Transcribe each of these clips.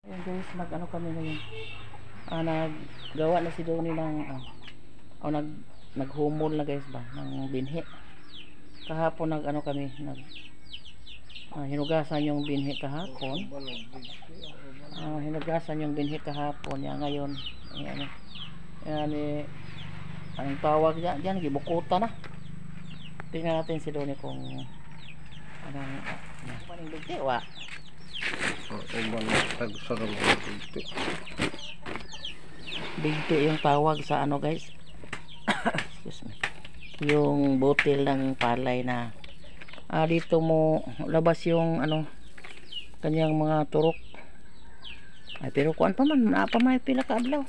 Ayun guys, nag-ano kami ngayon. Naggawa na si Donnie ng naghumol na guys ba ng binhi. Kahapon nag-ano kami, hinugasan yung binhi kahapon. Hinugasan yung binhi kahapon. Yan ngayon, anong tawag diyan, gibukutan na. Tingnan natin si Donnie kung anong maning bigti wa. Bigti yung tawag sa ano guys. Excuse me. Yung butil ng palay na dito mo labas yung kanyang mga turok. Ay pero kuan pa man, may pila ka adlaw.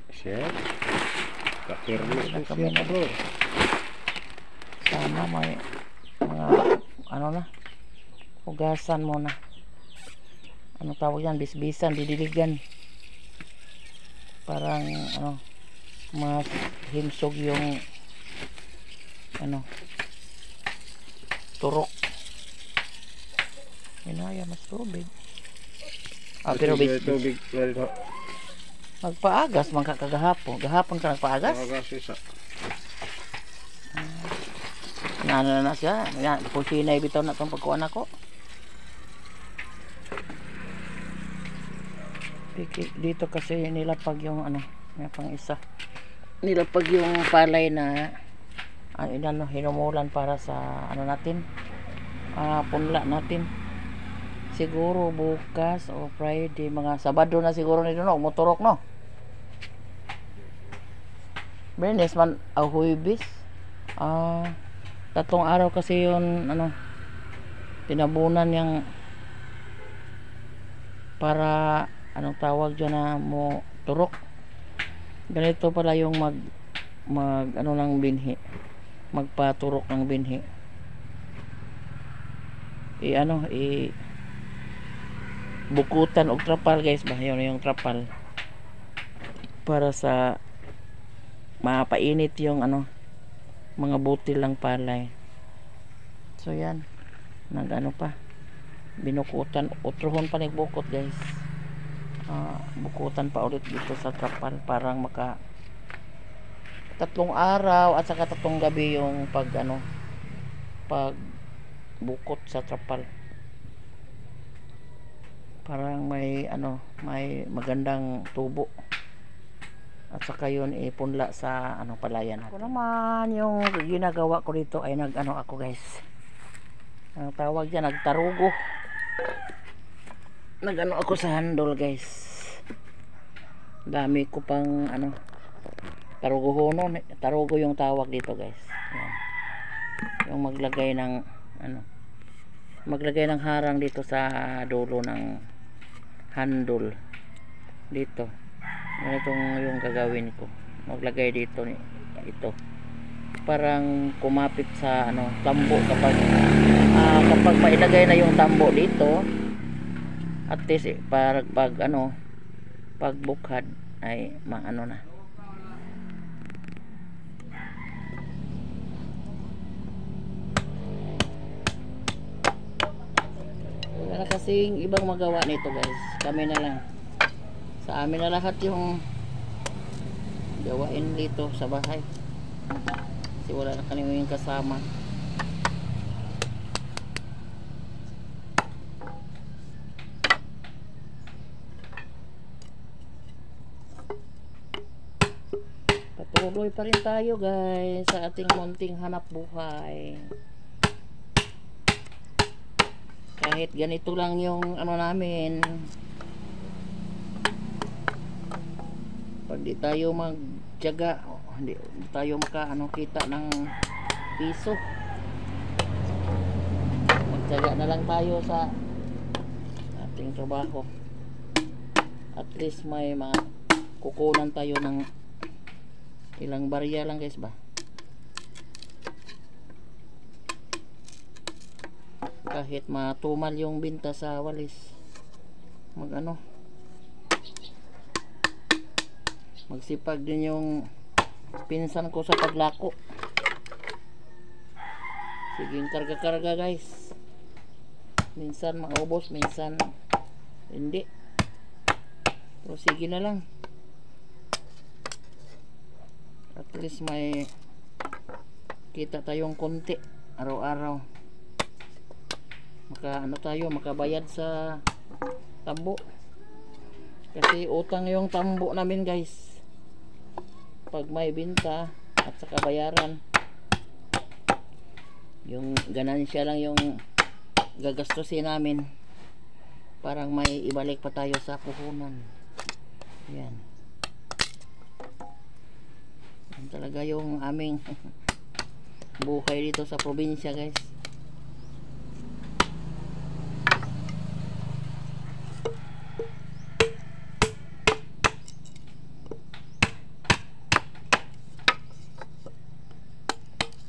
Siya. Kakirmis na siya bro. Sana may mga hugasan mo na. Ano tawag yan? Bisbisan, didiligan. Parang mas himsog yung turok. Inaya mas tubig. Pero tubig magpaagas man ka kagahapon. Gahapon ka nagpaagas? Isa. Na siya. Yan, pusinay bitaw na itong pagkuhan ako. Dito kasi nilapag yung may pang isa. Nilapag yung palay na hinumulan para sa natin. Punla natin. Siguro bukas o Friday, mga Sabado na siguro nito motorok no. Benes man Huwebes. 3 araw kasi yun tinabunan yung para anong tawag dyan na mo turok. Ganito pala yung mag ng binhi, magpaturok ng binhi. Bukutan og trapal guys ba, yun yung trapal para sa mapainit yung mga butil ng palay. So yan, pa binukutan, utrohon pa nagbukot guys. Bukutan pa ulit dito sa trapal, parang 3 araw at saka 3 gabi yung pag bukot sa trapal. Parang may magandang tubo. At saka yun ipunla sa palayan natin. Ako naman yung ginagawa ko dito ay ako guys. Ang tawag diyan nagtarugo. Ako sa handle guys. Dami ko pang tarugo tarugo yung tawag dito guys. Yan. Yung maglagay ng harang dito sa dulo ng handle dito. Ganitong yung gagawin ko. Maglagay dito ito. Parang kumapit sa tambo kapag mailagay na yung tambo dito. At least pag bukhad ay na. Wala kasing ibang magawa nito guys. Kami na lang. Sa amin na lahat yung gawain dito sa bahay. Kasi wala na kami yung kasama. Patuloy pa rin tayo guys sa ating munting hanap buhay. Kahit ganito lang yung namin. Pag di tayo magtiyaga, hindi tayo kita ng piso. Magtiyaga na lang tayo sa ating trabaho. At least may kukunan tayo ng ilang barya lang guys ba. Kahit matumal yung binta sa walis, magsipag din yung pinsan ko sa paglako. Siging karga-karga guys. Minsan maubos, minsan hindi. So sige na lang, at least may kita tayong konti araw-araw, makabayad sa tambo, kasi utang yung tambo namin guys. Pag may binta at saka bayaran, yung ganansya lang yung gagastusin namin, parang may ibalik pa tayo sa puhunan. Yan talaga yung aming buhay dito sa probinsya guys.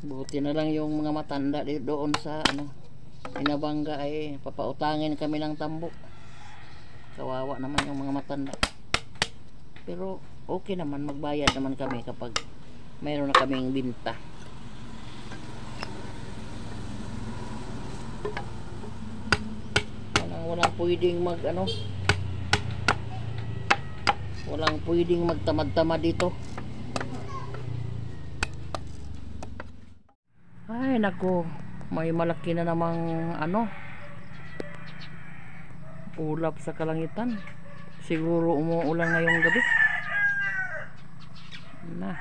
Buti na lang yung mga matanda doon sa Inabanga ay papautangin kami ng tambo. Kawawa naman yung mga matanda. Pero okay naman, magbayad naman kami kapag mayroon na kaming binta. Walang pwedeng walang pwedeng magtamad-tamad dito. Ay nako, may malaki na namang ulap sa kalangitan. Siguro umuulan ngayong gabi na.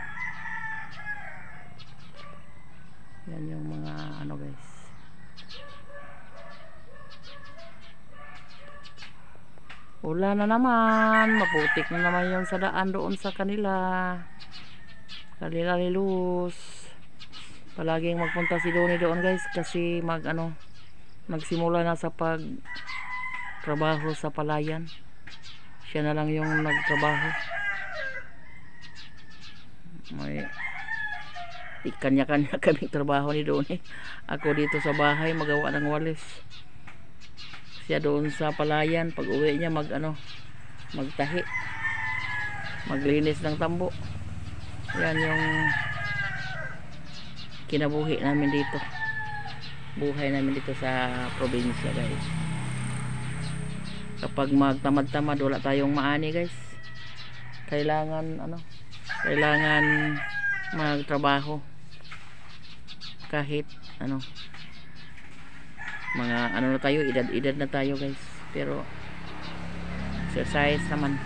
Yan yung mga guys. Ulan na naman, maputik na naman yung sa daan doon sa kanila Lilus. Palaging magpunta si Donnie doon guys, kasi magsimula na sa trabaho sa palayan. Siya na lang yung nagtrabaho. May kanya-kanya kaming trabaho ni Donnie. Ako dito sa bahay magawa ng walis. Siya doon sa palayan, pag uwi niya magtahi, maglinis ng tambo. Yan yung kinabuhi namin dito, buhay namin dito sa probinsya guys. Kapag magtamad-tamad, wala tayong maani guys. Kailangan magtrabaho kahit mga na tayo, edad na tayo guys, pero exercise naman.